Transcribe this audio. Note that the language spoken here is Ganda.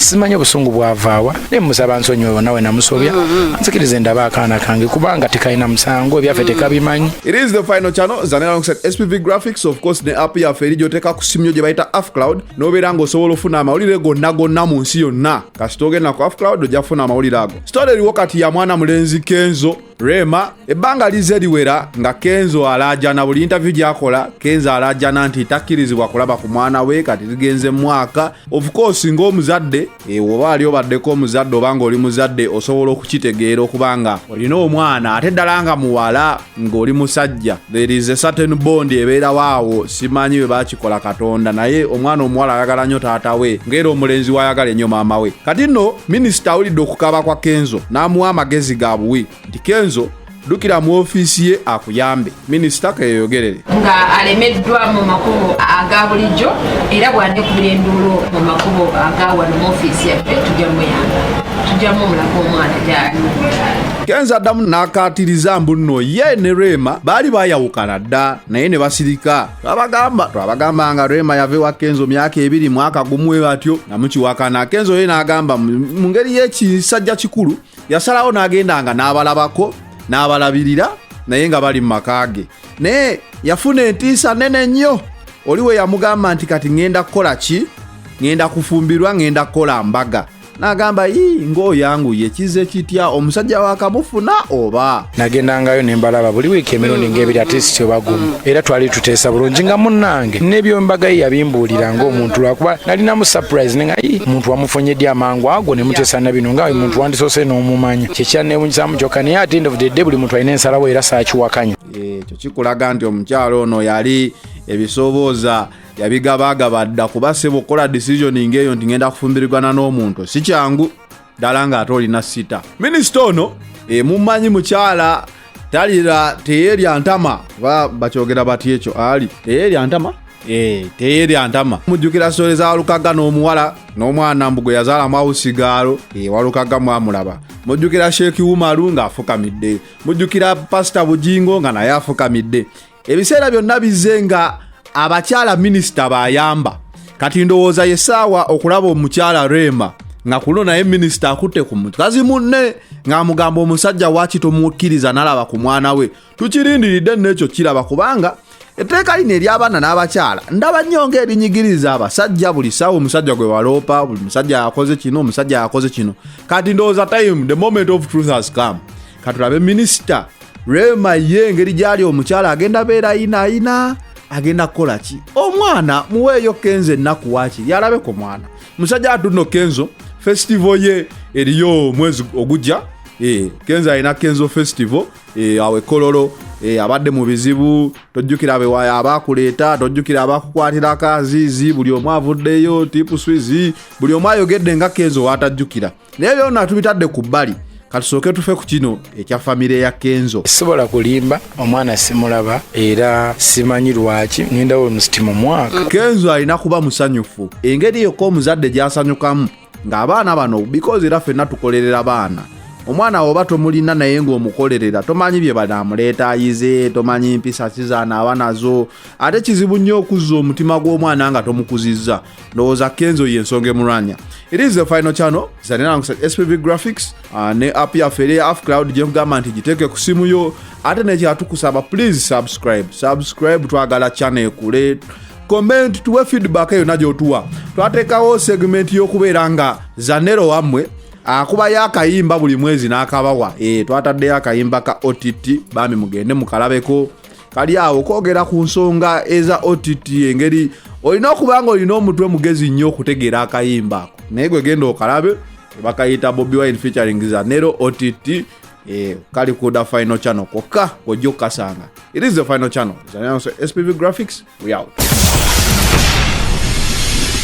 simanyi obusungu bwavaawa ne musaba nsonyiwe nawe namusobya nsikirize ndaba akaana kange kubanga tekalina musango ebyaffe tekabimanyi. It is the final channel zanera alongside SPV graphics of course ne app ya feri joteka kusimyo gye bayita Afcloud nobeera ng'osobola ofuna amawulire gonna mu nsi yonna kasita ogenda ku Afcloud ojja kufuna amawulire ago. Story eriwo kati ya mwana mulenzi Kenzo Rema ebbanga lize liwera nga Kenzo alajana buli interview gyakola Kenzo alajana nti takkirizibwa kulaba ku mwana we kati ligenze mwaka of course ng'omuzadde oba ali obaddeko omuzadde oba ng'oli muzadde osobola okukitegeera okubanga olina omwana ate ddala nga muwala ng'oli musajja there is a certain bond ebeera waawo simanyi bwe bakikola Katonda naye omwana omuwala ayagala nnyo taata we ng'era omulenzi wayagala ennyo maama we. Kati nno minisita awulidde okukaba kwa Kenzo n'amuwa amagezi ga buwi nti Kenzo dukira mu ofisi ye akuyambe. Minisita keyogerere nga alemeddwa mu makubo aga bulijjo era bw'adde kubira enduulu mu makubo aga wano mu ofisi yaffe tujjamu omulako omwana gyali. Kenzo addamu n'akaatiriza mbu nno ye ne Rema baali bayawukana dda naye ne basirika. Twabagamba nga Rema yave wa Kenzo myaka 2 mwaka gumu batyo namukiwakana. Kenzo ye n'agamba mu ngeri y'ekisajja kikulu yasalawo n'agenda nga n'abalabako n'abalabirira naye nga bali mu makaage naye yafuna entiisa nene nnyo. Oliwe yamugamba nti kati ngenda kukola ki, ngenda kufumbirwa, ngenda kukola mbaga. N'agamba ng'oyo yangu yekize kitya omusajja wakamufuna oba. Nagendangayo ne mbalaba buli wiiki emirundi ng'ebiri at least obagumu era twali tuteesa bulungi nga munnange n'ebyombaga ye yabimbuulira ng'omuntu lwakuba nalinamu surprise nenga omuntu wamufonyeddyo amangu ago ne muteesa na bino nga omuntu wandisoose n'omumanya kyekyanneewunyisaamu kyokka naye at the end of the day buli muntu alina ensalawo era saakiwakanya. Ekyo kikulaga nti omukyalo ono yali ebisobooza yabigabagaba dda kuba sebo kola decisioning eyo nti ngenda kufumbirirwana n'omuntu si kyangu ddala nga ate olina sita. Minisita ono mumanyi mukyala talira teyerya ntama bakyogera bati ekyo ali teyerya ntama teyerya ntama. Mujjukira sole za Walukaga n'omuwala n'omwana mbugo yazaalamu awusigaalo Walukaga mwamulaba. Mujjukira Sheikh Umaru ng'afukamidde. Mujjukira Pastor Bujingo nga naye afukamidde. Ebiseera byonna bizenga abakyala minisita bayamba. Kati ndowooza yesaawa okulaba omukyala Rema nga kuno naye minisita akutte ku mukazi munne ng'amugamba omusajja waaki tomukkiriza nalaba ku mwana we. Tukirindiridde n'ekyo kiraba kubanga etteeka lino ery'abaana n'abakyala ndaba nnyo ng'erinyigiriza abasajja buli ssaawa omusajja gwe waloopa buli musajja yakoze kino omusajja yakoze kino. Kati ndowooza time the moment of truth has come. Katulabe minisita Rema ye engeri gyali omukyala agenda beera ina agenda kukola ki omwana muweeyo Kenzo ennaku waaki yalabe ku mwana musajja atuno Kenzo festival ye eriyo mwezi ogujja Kenzo alina Kenzo festival awe Kololo abadde mu bizibu tojjukira abakuleeta tojjukira abakukwatira kazizi buli omu avuddeyo tipu swizi buli omu ayogedde nga Kenzo watajjukira naye byonna tubitadde ku bbali. Katusooke tufe ku kino ekya famire ya Kenzo. Sibola kulimba omwana simulaba era simanyi lwaki ngenda we musitimu mwaka. Kenzo alina kuba musanyufu engeri yokko omuzadde gyasanyukamu ng'abaana bano because era ffenna tukolerera baana. Omwana oba tomulina naye ng'omukolerera tomanyi bye banaamuleeta ayize tomanyi mpisa kizaanaaba nazo ate kizibu nnyo okuzza omutima gw'omwana nga tomukuzizza. Ndowooza Kenzo y'ensonga emulwanya. It is the final channel zanera alongside SPV graphics ne app ya feri ya Afcloud gye mugamba nti giteeke ku simu yo ate nekyatukusaba please subscribe twagala channel ekule comment tuwe feedback eyo nagyo tuwa. Twateekawo segment y'okubeera nga zanero wammwe akubayo akayimba buli mwezi n'akabawa twataddeyo akayimba ka OTT bami mugende mukalabeko kali awo koogera ku nsonga eza OTT engeri olina okuba nga olina omutwe mugezi nnyo okutegeera akayimba ako naye gwe genda okalabe bakayita Bobby Wine featuring Zanero OTT kali ku the final channel kokka ojja okukasanga. It is the final channel. SPV graphics we out.